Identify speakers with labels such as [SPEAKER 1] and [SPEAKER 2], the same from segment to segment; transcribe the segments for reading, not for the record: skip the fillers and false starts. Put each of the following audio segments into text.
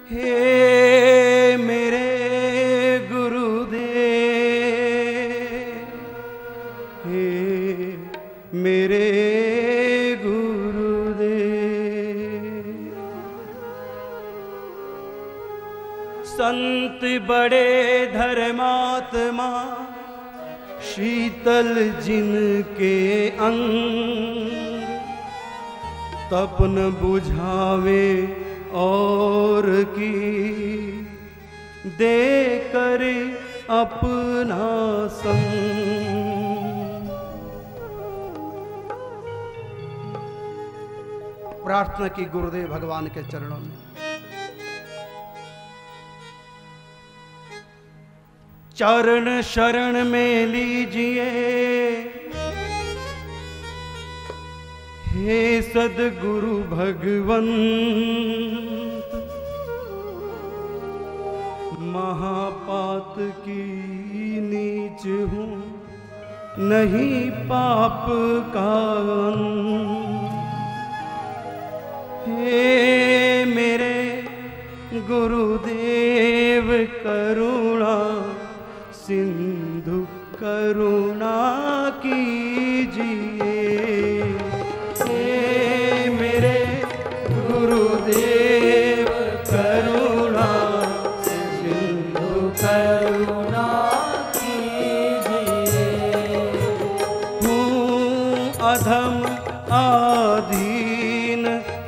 [SPEAKER 1] हे मेरे गुरुदेव, हे मेरे गुरुदेव। संत बड़े धर्मात्मा शीतल जिनके अंग, तपन बुझावे और की देकर अपना संग। प्रार्थना की गुरुदेव भगवान के चरणों में। चरण शरण में लीजिए हे सद्गुरु भगवंत, महापात की नीच हूँ नहीं पाप का अंत। हे मेरे गुरुदेव करुणा सिंधु करुणा कीजिए। हे मेरे गुरुदेव करुणा सिंधु करुणा कीजिए। हूँ अधम आधीन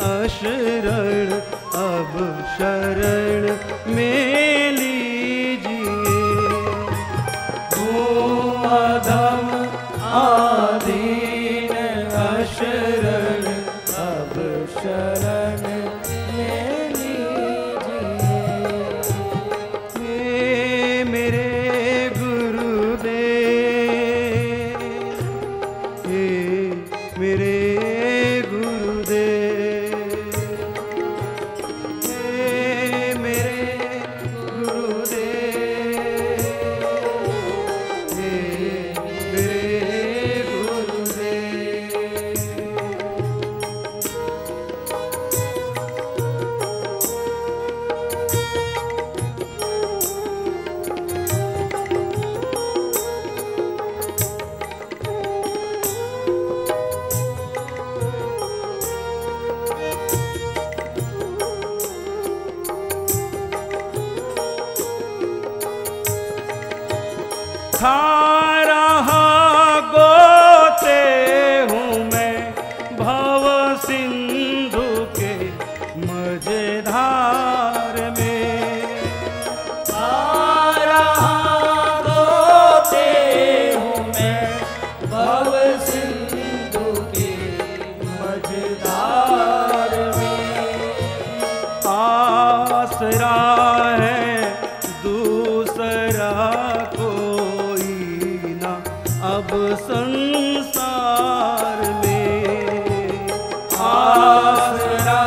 [SPEAKER 1] अशरण, अब शरण में अधम आधीन अशरण, अब शरण में लीजिए। हे मेरे गुरुदेव, हे मेरे गुरुदेव, हे मेरे खा रहा गोते हूँ मैं भव सिंधु के मझधार में। खा रहा गोते हूँ मैं भव सिंधु के मझधार में। आसरा है दूसरा अब संसार में। आसरा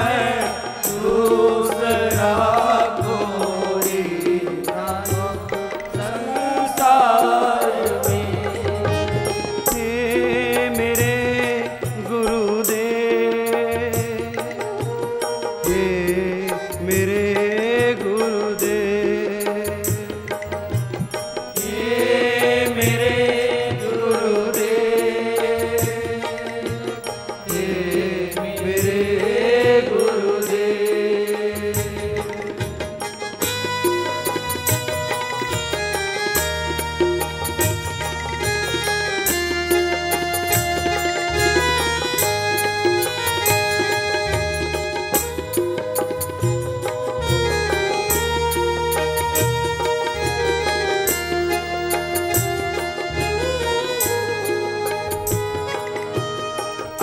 [SPEAKER 1] है दूसरा कोई ना संसार में। हे मेरे गुरुदेव, हे मेरे गुरुदेव, हे मेरे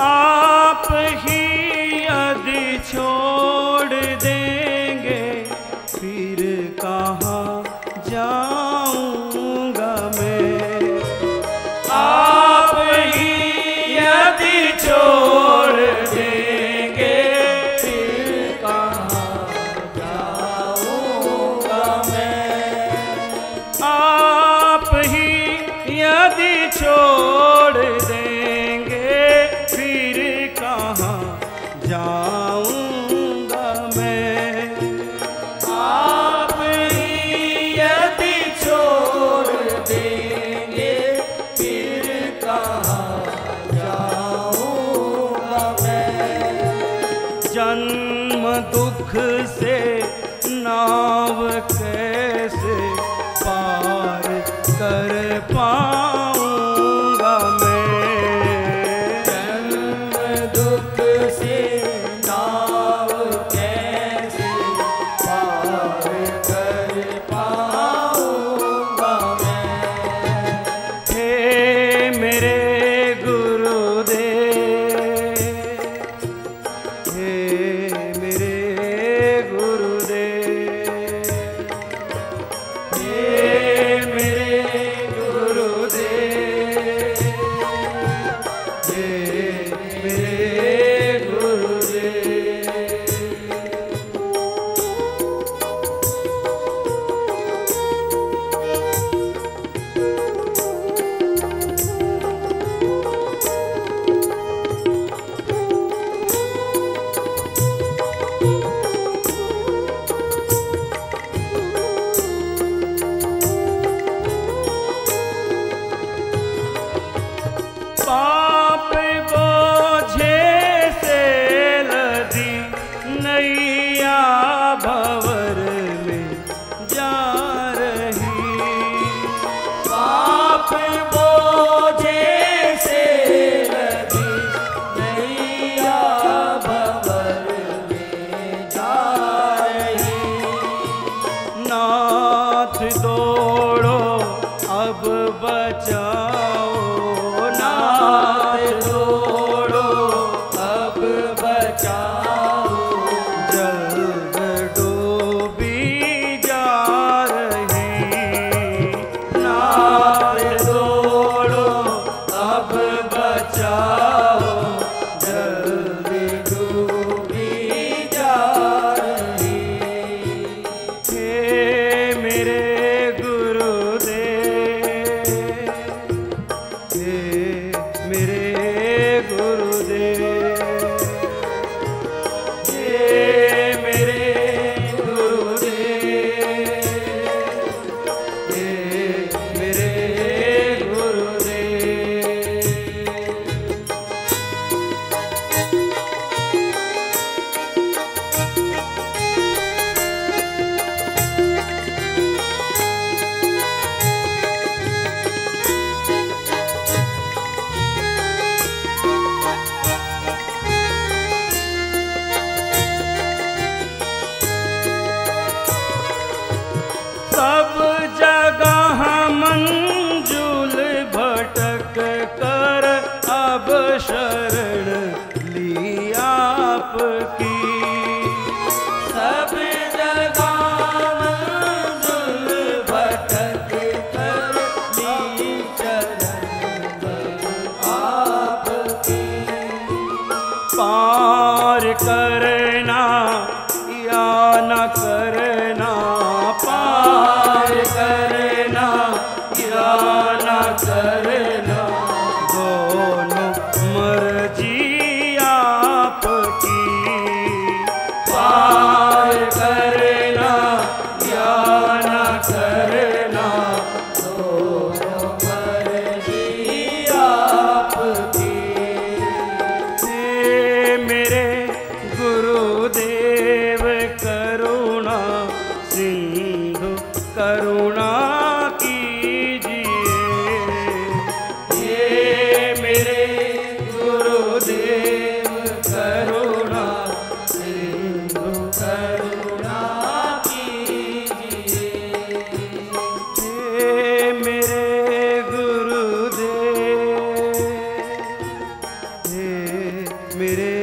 [SPEAKER 1] आप ही यदि छोड़ देंगे फिर कहाँ जाऊंगा मैं। आप ही यदि छोड़ देंगे फिर कहाँ जाऊंगा मैं। आप ही यदि छोड़ देंगे फिर कहाँ जाऊं जन्म दुख से नाव कैसे पार कर पाऊंगा मैं।
[SPEAKER 2] जन्म दुख से नाव कैसे पार कर पाऊंगा मैं।
[SPEAKER 1] हे मेरे गुरुदेव, हे मेरे गुरुदेव, हे मेरे गुरुदेव, हे मेरे गुरुदेव। पाप बोझे से लदी नैया भंवर में जा रही।
[SPEAKER 2] पाप बोझे से लदी नैया भंवर में जा रही।
[SPEAKER 1] नाथ दौड़ो अब बचाओ,
[SPEAKER 2] नाथ दौड़ो अब बचाओ।
[SPEAKER 1] जल्द डूबी जा रही।
[SPEAKER 2] नाथ दौड़ो अब बचाओ। जल्द डूबी जा रही।
[SPEAKER 1] हे मेरे गुरुदेव, हे मेरे गुरुदेव, हे मेरे गुरुदेव, हे मेरे गुरुदेव। सब जगह मंजुल भटक कर अब शरण ली आपकी।
[SPEAKER 2] सब जगह मंजुल भटक कर ली चरण आपकी।
[SPEAKER 1] पार करना या न करना, पार करना या न करना, दोनों मर्जी आपकी। पार करना या न करना,
[SPEAKER 2] दोनों मर्जी आपकी।
[SPEAKER 1] हे मेरे गुरुदेव करुणा सिंधु करुणा कीजिए। हे मेरे गुरुदेव करुणा सिंधु
[SPEAKER 2] करुणा कीजिए।
[SPEAKER 1] हे मेरे गुरुदेव, हे मेरे